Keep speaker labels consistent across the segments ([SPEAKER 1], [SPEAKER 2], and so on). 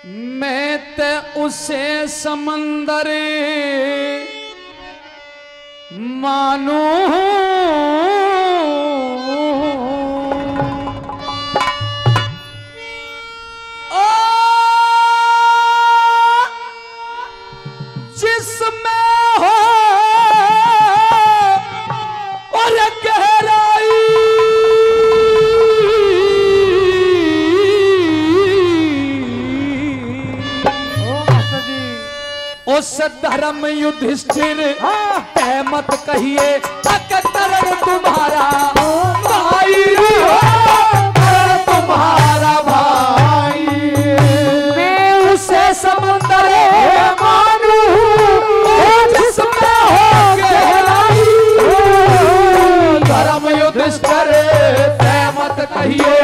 [SPEAKER 1] मैं ते उसे समंदर मानू जिसमें हो और गहराई उस धर्म युधिष्ठिर कह मत कहिए करण तुम्हारा भाई हो, करण तुम्हारा भाई। मैं उसे समंदर मानू जिसमें हो गहराई, धर्म युधिष्ठिर कह मत कहिए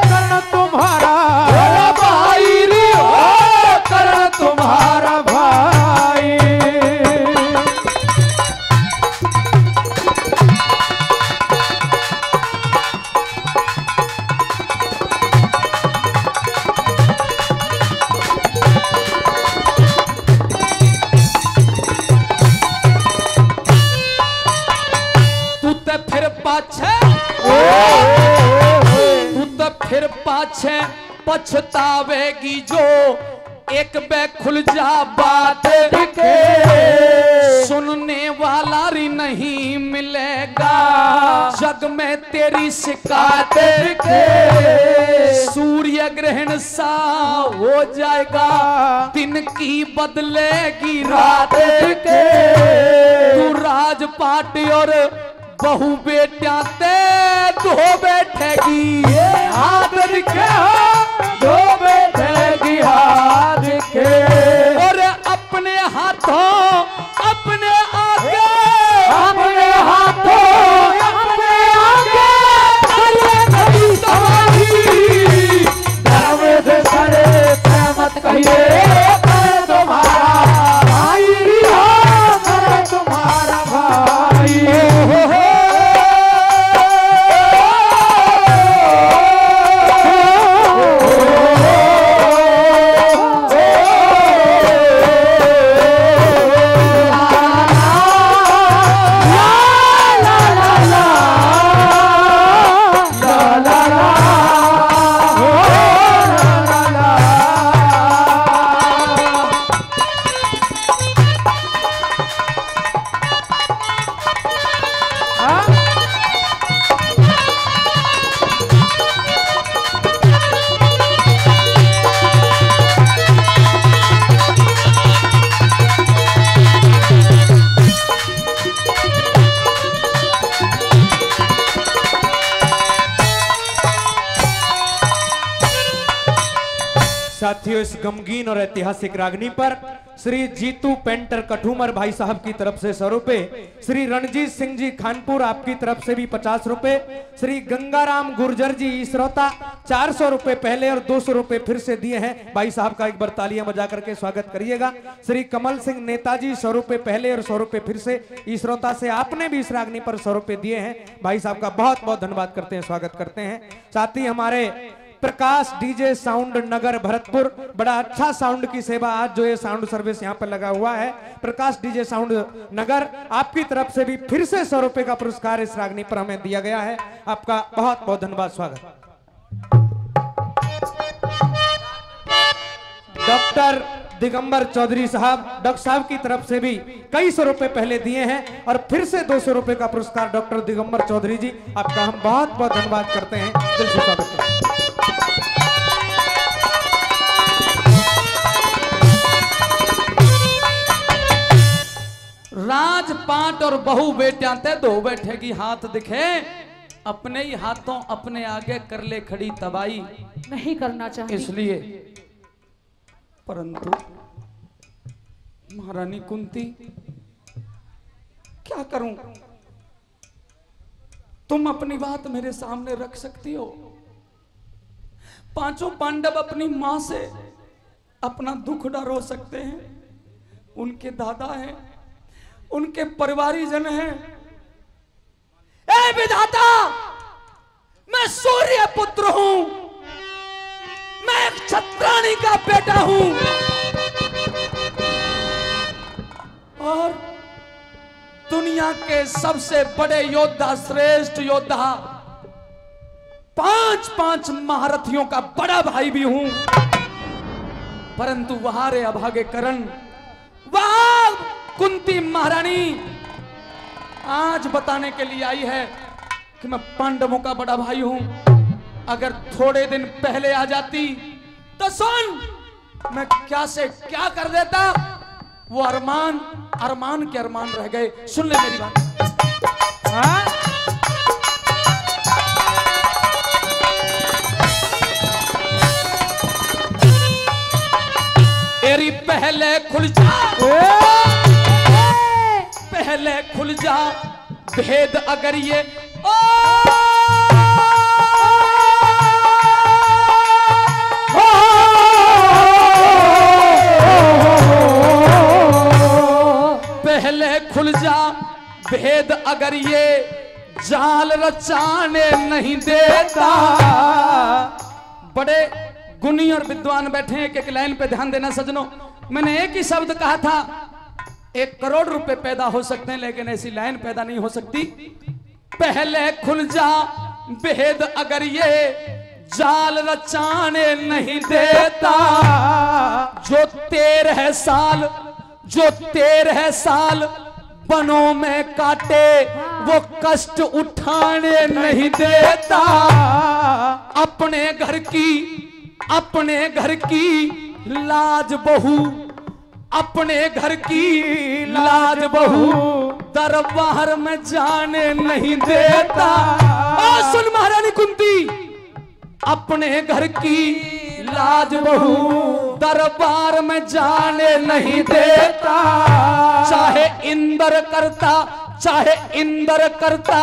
[SPEAKER 1] करण तुम्हारा भाई हो, करण तुम्हारा भाई। तू तो फिर पाछे पछतावेगी जो एक बे खुल जा बात के, सुनने वाला री नहीं मिलेगा जग में तेरी शिकायत के। सूर्य ग्रहण सा हो जाएगा दिन की बदलेगी रात के। तू राजपाट और बहु बेटियां ते दो बैठेगी हाथ के, दो बैठेगी हाथ के। और अपने हाथों अपने आगे, अपने हाथों अपने आगे करिए तबाही, धर्म से सरे मत कहिए कर तुम्हारा भाई हो, कर तुम्हारा भाई।
[SPEAKER 2] साथियों, इस गमगीन और ऐतिहासिक रागनी पर श्री जीतू पेंटर कठूमर भाई साहब की तरफ से 100 रुपए, श्री रणजीत सिंह जी खानपुर आपकी तरफ से भी 50 रुपए, श्री गंगाराम गुर्जर जी इसरोता 400 रुपए पहले और 200 रुपए फिर से दिए हैं। भाई साहब का एक बार तालियां बजा करके स्वागत करिएगा। श्री कमल सिंह नेताजी 100 रुपए पहले और 100 रुपए फिर से इसरोता से आपने भी इस रागनी पर 100 रुपए दिए हैं। भाई साहब का बहुत बहुत धन्यवाद करते हैं, स्वागत करते हैं। साथ ही हमारे प्रकाश डीजे साउंड नगर भरतपुर, बड़ा अच्छा साउंड की सेवा आज जो ये साउंड सर्विस यहाँ पर लगा हुआ है। प्रकाश डीजे साउंड नगर आपकी तरफ से भी फिर से 100 रुपए का पुरस्कार इस रागनी पर हमें दिया गया है। आपका बहुत बहुत धन्यवाद, स्वागत। डॉक्टर दिगंबर चौधरी साहब, डॉक्टर साहब की तरफ से भी कई 100 रुपए पहले दिए हैं और फिर से 200 रुपए का पुरस्कार डॉक्टर दिगंबर चौधरी जी, आपका हम बहुत बहुत धन्यवाद करते हैं, दिल से स्वागत करते हैं।
[SPEAKER 1] राजपाट और बहु बेटियां ते दो बैठेगी हाथ दिखे, अपने ही हाथों अपने आगे कर ले खड़ी तबाही।
[SPEAKER 3] नहीं करना चाहिए
[SPEAKER 1] इसलिए परंतु महारानी कुंती क्या करूं, तुम अपनी बात मेरे सामने रख सकती हो। पांचों पांडव अपनी मां से अपना दुख डरो सकते हैं, उनके दादा हैं, उनके परिवारीजन हैं। ए विधाता, मैं सूर्य पुत्र हूं, मैं एक क्षत्राणी का बेटा हूं और दुनिया के सबसे बड़े योद्धा, श्रेष्ठ योद्धा, 5 महारथियों का बड़ा भाई भी हूं। परंतु वहां रे अभागे करण, वहां कुंती महारानी आज बताने के लिए आई है कि मैं पांडवों का बड़ा भाई हूं। अगर थोड़े दिन पहले आ जाती तो सुन, मैं क्या से क्या कर देता। वो अरमान के अरमान रह गए। सुन ले मेरी बात। तेरी पहले खुल जा, पहले खुल जा भेद अगर ये पहले खुल जा भेद अगर ये जाल रचाने नहीं देता। बड़े गुणी और विद्वान बैठे हैं। एक लाइन पे ध्यान देना सजनों। मैंने एक ही शब्द कहा था, 1 करोड़ रुपए पैदा हो सकते हैं लेकिन ऐसी लाइन पैदा नहीं हो सकती। पहले खुल जा भेद अगर ये जाल रचाने नहीं देता। जो 13 साल बनों में काटे वो कष्ट उठाने नहीं देता। अपने घर की लाज बहू, अपने घर की लाज बहू दरबार में जाने नहीं देता। सुन महारानी कुंती, अपने घर की लाज बहू दरबार में जाने नहीं देता। चाहे इंद्र करता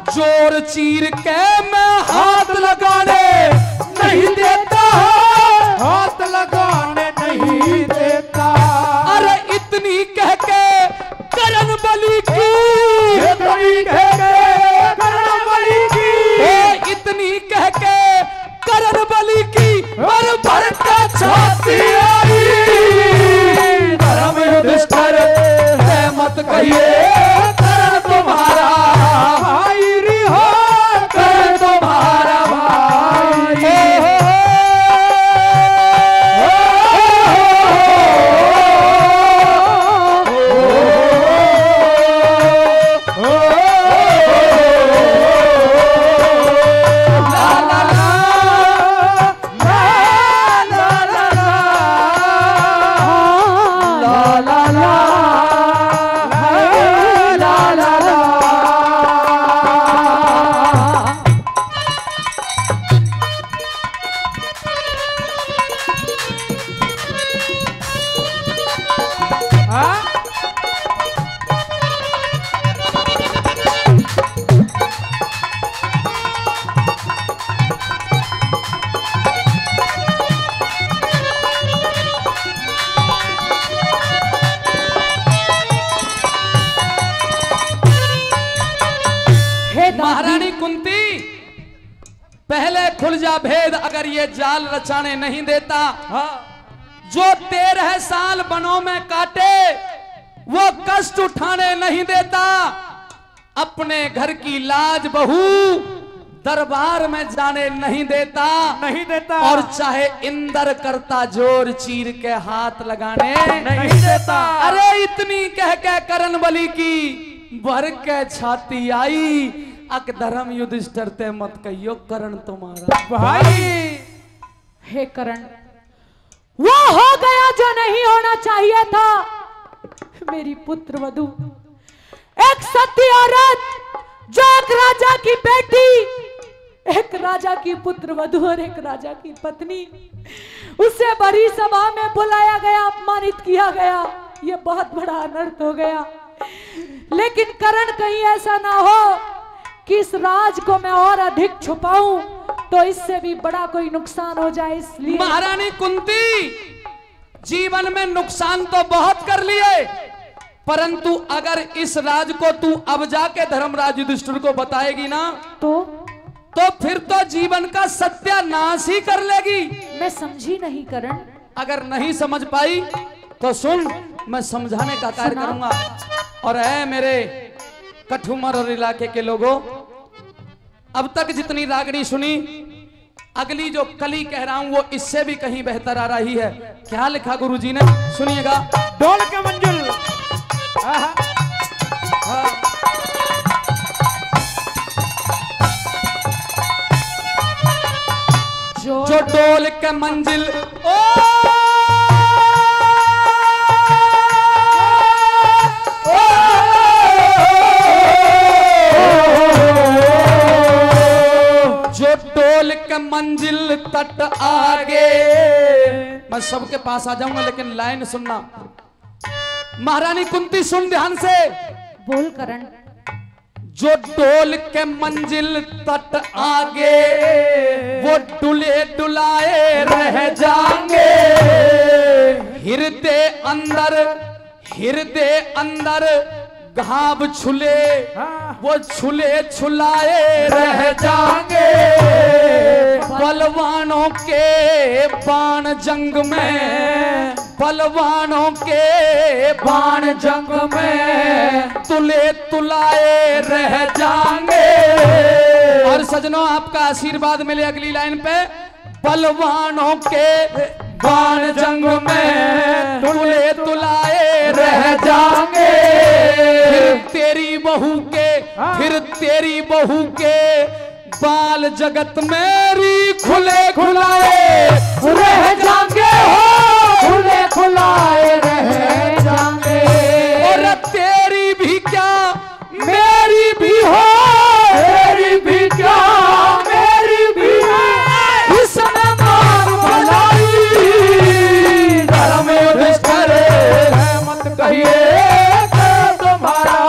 [SPEAKER 1] जोर चीर के मैं हाथ लगाने नहीं देता,
[SPEAKER 2] हाथ लगाने नहीं देता।
[SPEAKER 1] अरे इतनी कह के करण बलि की,
[SPEAKER 2] इतनी कह के करण बलि की,
[SPEAKER 1] इतनी कह के करण बलि की और भर के छाती आई। धर्म युधिष्ठिर है मत कहिए करण तुम्हारा भाई री हो, करण तुम्हारा भाई। महारानी कुंती, पहले खुल जा भेद अगर ये जाल रचाने नहीं देता। जो 13 साल बनों में काटे वो कष्ट उठाने नहीं देता। अपने घर की लाज बहू दरबार में जाने नहीं देता, और चाहे इंद्र करता जोर चीर के हाथ लगाने नहीं देता। अरे इतनी कह के करण बलि की भर के छाती आई। अक धर्म युधिष्ठिर ते मत कहियो करण तुम्हारा भाई।
[SPEAKER 3] हे करण, वो हो गया जो नहीं होना चाहिए था। मेरी पुत्र वधू, एक सती औरत जो एक राजा की बेटी, एक राजा की पुत्र वधू और एक राजा की पत्नी, उसे बड़ी सभा में बुलाया गया, अपमानित किया गया। ये बहुत बड़ा अनर्थ हो गया। लेकिन करण, कहीं ऐसा ना हो कि इस राज को मैं और अधिक छुपाऊं तो इससे भी बड़ा कोई नुकसान हो जाए। इसलिए
[SPEAKER 1] महारानी कुंती, जीवन में नुकसान तो बहुत कर लिए, परंतु अगर इस राज को तू अब जाके धर्मराज युधिष्ठिर को बताएगी ना
[SPEAKER 3] तो
[SPEAKER 1] फिर तो जीवन का सत्यानाश ही कर लेगी।
[SPEAKER 3] मैं समझी नहीं करण।
[SPEAKER 1] अगर नहीं समझ पाई तो सुन, मैं समझाने का कार्य करूंगा। और है मेरे कठुमर और इलाके के लोगों, अब तक जितनी रागनी सुनी, अगली जो कली कह रहा हूं वो इससे भी कहीं बेहतर आ रही है। क्या लिखा गुरुजी ने, सुनिएगा।
[SPEAKER 2] डोल के मंजुल,
[SPEAKER 1] जो डोल के मंजिल जो डोल के मंजिल तट आगे, मैं सबके पास आ जाऊंगा लेकिन लाइन सुनना। महारानी कुंती सुन ध्यान से,
[SPEAKER 3] बोल करण।
[SPEAKER 1] जो डोल के मंजिल तट आगे, वो डुले डुलाए रह जाएंगे। हृदय अंदर घाव छुले, वो छुले छुलाए रह जाएंगे। बलवानों के बाण जंग में, बलवानों के बाण जंग में तुले तुलाए रह जाएंगे। और सजनों, आपका आशीर्वाद मिले अगली लाइन पे। बलवानों के बाण जंग में तुले तुलाए रह जाएंगे। फिर तेरी बहू के बाल जगत मेरी खुले खुलाए रह जाएंगे। हो खुले खुलाए रह जाएंगे। और तेरी भी क्या मेरी भी हो, तेरी भी क्या मेरी भी हो। इसने मार भलाई धर्म युधिष्ठिर है, मत कहिए तुम्हारा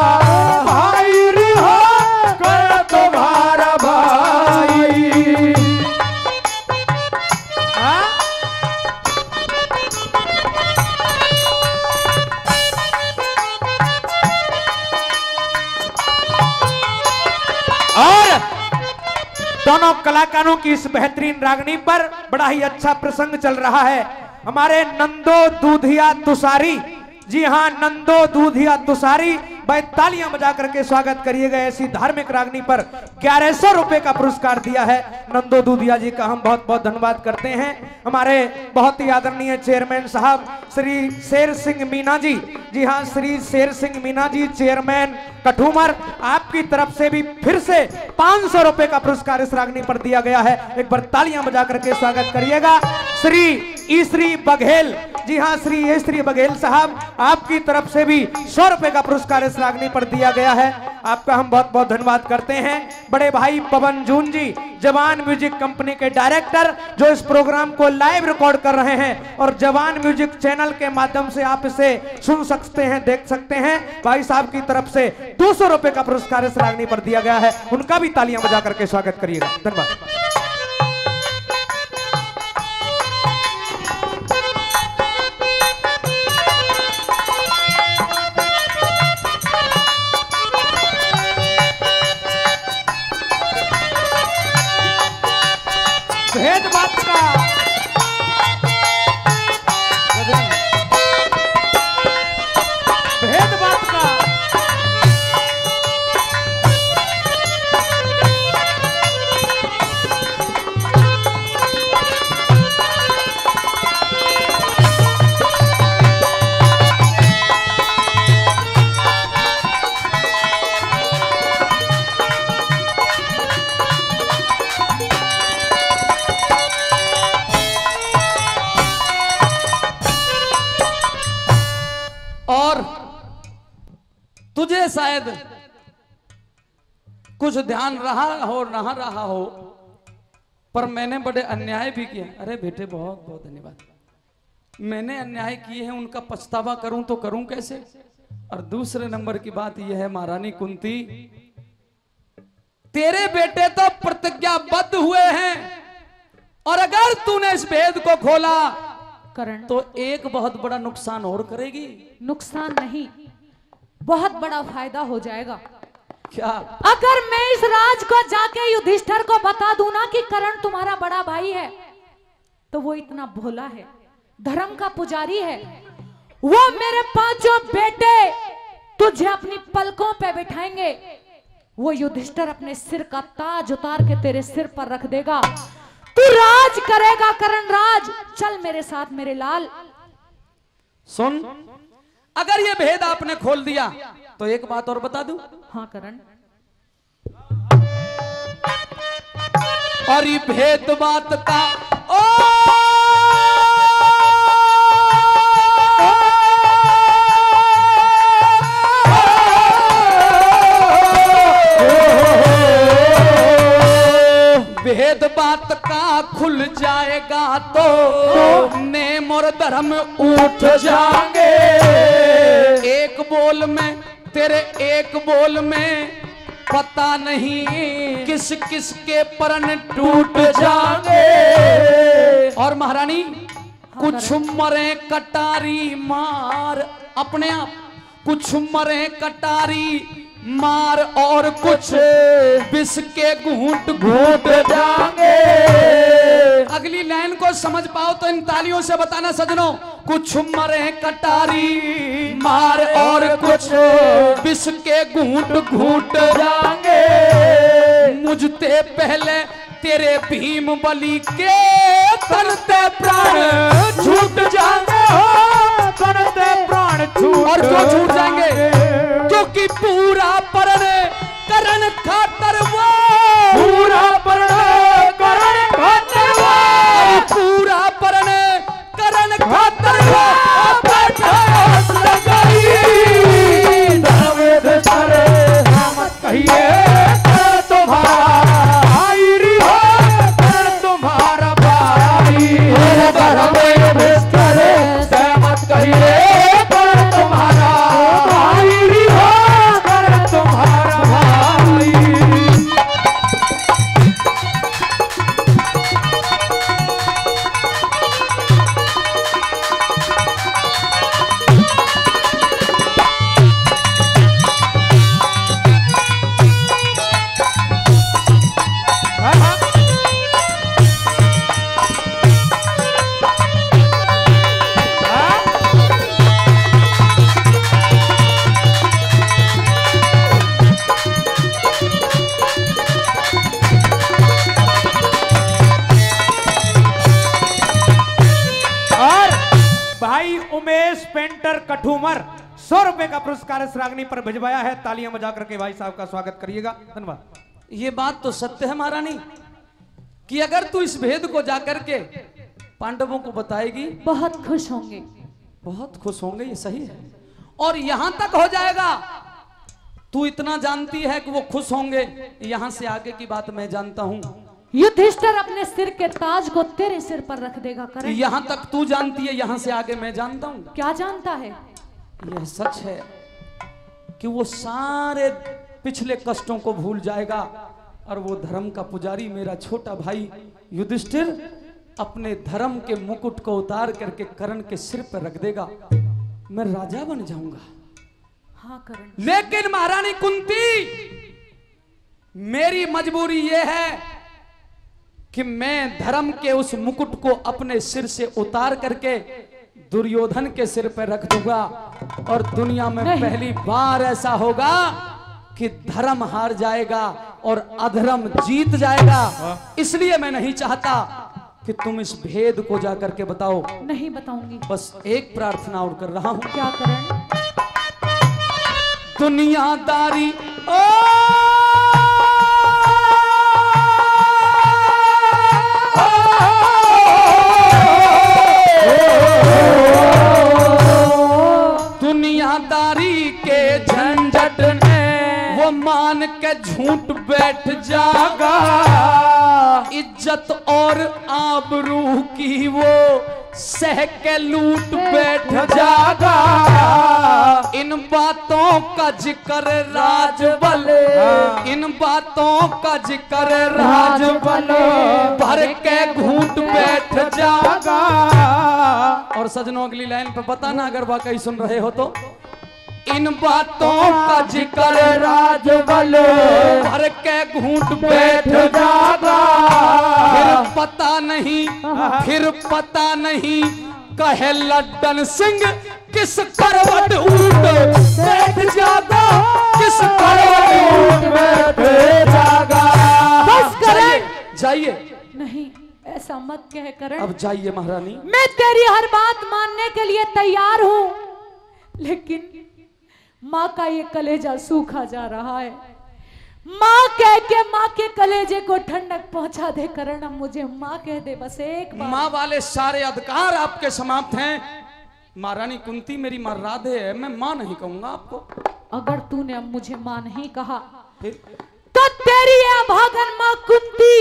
[SPEAKER 1] भाई हो, कर तुम्हारा भाई।
[SPEAKER 2] और दोनों कलाकारों की इस बेहतरीन रागनी पर बड़ा ही अच्छा प्रसंग चल रहा है। हमारे नंदो दूधिया तुषारी, जी हाँ, नंदो दूधिया तुषारी, भाई तालियां बजा करके स्वागत करिएगा। ऐसी धार्मिक रागनी पर 1100 रुपए का पुरस्कार दिया है नंदो दूधिया जी का हम बहुत बहुत धन्यवाद करते हैं। हमारे बहुत ही आदरणीय चेयरमैन साहब श्री शेर सिंह मीना जी, जी हाँ, श्री शेर सिंह मीना जी, चेयरमैन कठुमर, आपकी तरफ से भी फिर से 500 रुपए का पुरस्कार इस रागनी पर दिया गया है। एक बार तालियां बजा करके स्वागत करिएगा। श्री ईश्री बघेल, जी हाँ, श्री ईश्री बघेल साहब, आपकी तरफ से भी 100 रुपए का पुरस्कार इस रागनी पर दिया गया है। आपका हम बहुत बहुत धन्यवाद करते हैं। बड़े भाई पवन जून जी, जवान म्यूजिक कंपनी के डायरेक्टर, जो इस प्रोग्राम को लाइव रिकॉर्ड कर रहे हैं और जवान म्यूजिक चैनल के माध्यम से आप इसे सुन सकते हैं, देख सकते हैं। भाई साहब की तरफ से 200 रुपए का पुरस्कार इस रागनी पर दिया गया है, उनका भी तालियां बजा करके स्वागत करिएगा। धन्यवाद। भेद बात का भेद बात का
[SPEAKER 1] तुझे शायद कुछ ध्यान रहा हो ना रहा हो, पर मैंने बड़े अन्याय भी किए। अरे बेटे बहुत बहुत धन्यवाद। मैंने अन्याय किए हैं, उनका पछतावा करूं तो करूं कैसे। और दूसरे नंबर की बात यह है महारानी कुंती, तेरे बेटे तो प्रतिज्ञाबद्ध हुए हैं, और अगर तूने इस भेद को खोला
[SPEAKER 3] करण,
[SPEAKER 1] तो एक बहुत बड़ा नुकसान और करेगी।
[SPEAKER 3] नुकसान नहीं, बहुत बड़ा फायदा हो जाएगा।
[SPEAKER 1] क्या?
[SPEAKER 3] अगर मैं इस राज को जाके युधिष्ठिर को बता दूं ना कि करण तुम्हारा बड़ा भाई है, तो वो इतना भोला है धर्म का पुजारी है। वो मेरे पांचों बेटे तुझे अपनी पलकों पे बिठाएंगे। वो युधिष्ठिर अपने सिर का ताज उतार के तेरे सिर पर रख देगा। तू राज करेगा करण राज। चल मेरे साथ मेरे लाल।
[SPEAKER 1] सुन, अगर ये भेद आपने खोल दिया तो एक बात और बता दूं।
[SPEAKER 3] हाँ करण।
[SPEAKER 1] और ये भेद बात का ओ भेद बात का खुल जाएगा तो नेम और धर्म उठ जाएंगे। एक बोल में तेरे एक बोल में पता नहीं किस किस के परण टूट जाएंगे। और महारानी कुछ मरे कटारी मार अपने आप, कुछ मरे कटारी मार और कुछ विष के घूंट घूंट जाएंगे। अगली लाइन को समझ पाओ तो इन तालियों से बताना सजनों। कुछ मरे कटारी मार और कुछ विष के घूंट घूंट जाएंगे। मुझते पहले तेरे भीम बलि के तनते प्राण छूट जाएंगे।
[SPEAKER 2] तनते प्राण छूट
[SPEAKER 1] और जो छूट जाएंगे क्योंकि पूरा परण करण खातर वो,
[SPEAKER 2] पूरा परण करण खातर वो,
[SPEAKER 1] पूरा परण करण खातर वो
[SPEAKER 2] आस लगाई। धर्म सारे मत कहिए कर तुम्हारा भाई हो, कर तुम्हारा भाई। धर्म मत कहिए कर तुम्हारा भाई हो, कर तुम्हारा भाई। उमेश पेंटर कठूमर 100 रुपए का पुरस्कार इस रागनी पर भिजवाया है। तालियां बजा करके भाई साहब का स्वागत करिएगा। धन्यवाद।
[SPEAKER 1] ये बात तो सत्य है महारानी कि अगर तू इस भेद को जाकर के पांडवों को बताएगी
[SPEAKER 3] बहुत खुश होंगे,
[SPEAKER 1] बहुत खुश होंगे। ये सही है और यहां तक हो जाएगा। तू इतना जानती है कि वो खुश होंगे, यहां से आगे की बात मैं जानता हूं।
[SPEAKER 3] युधिष्ठिर अपने सिर के ताज को तेरे सिर पर रख देगा करण।
[SPEAKER 1] यहां तक तू जानती है, यहां से आगे मैं जानता हूं।
[SPEAKER 3] क्या जानता है?
[SPEAKER 1] यह सच है कि वो सारे पिछले कष्टों को भूल जाएगा और वो धर्म का पुजारी मेरा छोटा भाई युधिष्ठिर अपने धर्म के मुकुट को उतार करके कर्ण के सिर पर रख देगा। मैं राजा बन जाऊंगा।
[SPEAKER 3] हाँ करण।
[SPEAKER 1] लेकिन महारानी कुंती, मेरी मजबूरी यह है कि मैं धर्म के उस मुकुट को अपने सिर से उतार करके दुर्योधन के सिर पर रख दूंगा और दुनिया में पहली बार ऐसा होगा कि धर्म हार जाएगा और अधर्म जीत जाएगा। इसलिए मैं नहीं चाहता कि तुम इस भेद को जाकर के बताओ।
[SPEAKER 3] नहीं बताऊंगी।
[SPEAKER 1] बस एक प्रार्थना और कर रहा हूं।
[SPEAKER 3] क्या करण?
[SPEAKER 1] दुनियादारी दुनियादारी के झंझट में वो मान के झूठ बैठ जागा। इज्जत और आबरू की वो सह के लूट बैठ जागा। इन बातों का जिक्र राजबल, इन बातों का जिक्र राजबल भर के घूट बैठ जागा। और सजनों अगली लाइन पे बताना अगर वाकई सुन रहे हो तो। इन बातों का जिक्र राजबल भर के घूट बैठ जागा। फिर पता नहीं कहे लड्डन सिंह किस करवट ऊट बैठ जागा, किस करवट ऊट बैठ जागा।
[SPEAKER 3] बस करण,
[SPEAKER 1] जाइए।
[SPEAKER 3] नहीं ऐसा मत कह करण।
[SPEAKER 1] अब जाइए महारानी।
[SPEAKER 3] मैं तेरी हर बात मानने के लिए तैयार हूं, लेकिन माँ का ये कलेजा सूखा जा रहा है। माँ कह के माँ के कलेजे को ठंडक पहुंचा दे करण। अब मुझे माँ कह दे बस एक बार।
[SPEAKER 1] माँ वाले सारे अधिकार आपके समाप्त हैं। महारानी कुंती मेरी माँ राधे है, मैं माँ नहीं कहूंगा आपको।
[SPEAKER 3] अगर तूने अब मुझे माँ नहीं कहा
[SPEAKER 1] फिर
[SPEAKER 3] तो तेरी ये अभागन माँ कुंती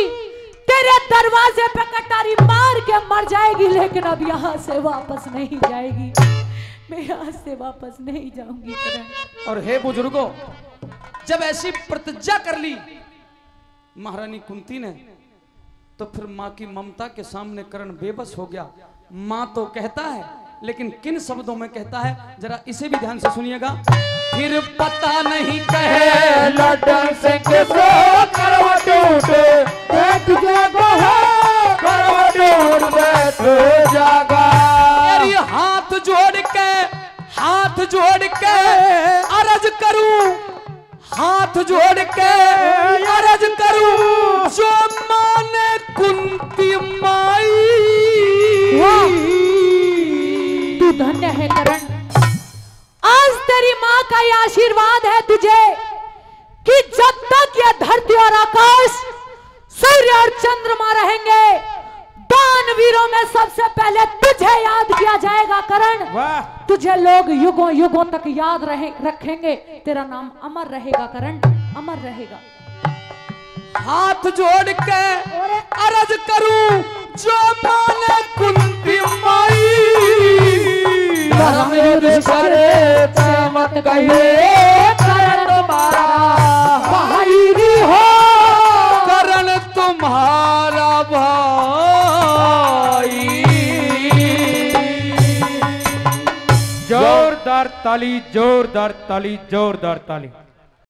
[SPEAKER 3] तेरे दरवाजे पे कटारी मार के मर जाएगी, लेकिन अब यहाँ से वापस नहीं जाएगी। मैं यहाँ से वापस नहीं जाऊंगी करण।
[SPEAKER 1] और हे बुजुर्गों, जब ऐसी प्रतिज्ञा कर ली महारानी कुंती ने, तो फिर माँ की ममता के सामने करण बेबस हो गया। माँ तो कहता है, लेकिन किन शब्दों में कहता है जरा इसे भी ध्यान से सुनिएगा। फिर पता नहीं कहे लड्डन से किसो करवट उठे बैठ जागा, करवट उठ बैठ जागा। मेरी हाथ जोड़ के अर्ज करूं, हाथ जोड़ के अर्ज करूं, जो माने कुंती माई।
[SPEAKER 3] तू धन्य है करण। आज तेरी माँ का ये आशीर्वाद है तुझे कि जब तक ये धरती और आकाश, सूर्य और चंद्रमा रहेंगे, दानवीरों में सबसे पहले तुझे याद किया जाएगा करण।
[SPEAKER 2] वाह,
[SPEAKER 3] तुझे लोग युगों युगों तक याद रखेंगे। तेरा नाम अमर रहेगा करण, अमर रहेगा।
[SPEAKER 1] हाथ जोड़ के अर्ज करूं, जो माने कुंती माई। धर्म युद्ध करे मत कहिए करण तुम्हारा भाई हो, करण तुम्हारा भाई।
[SPEAKER 2] जोरदार ताली, जोरदार ताली, जोरदार ताली।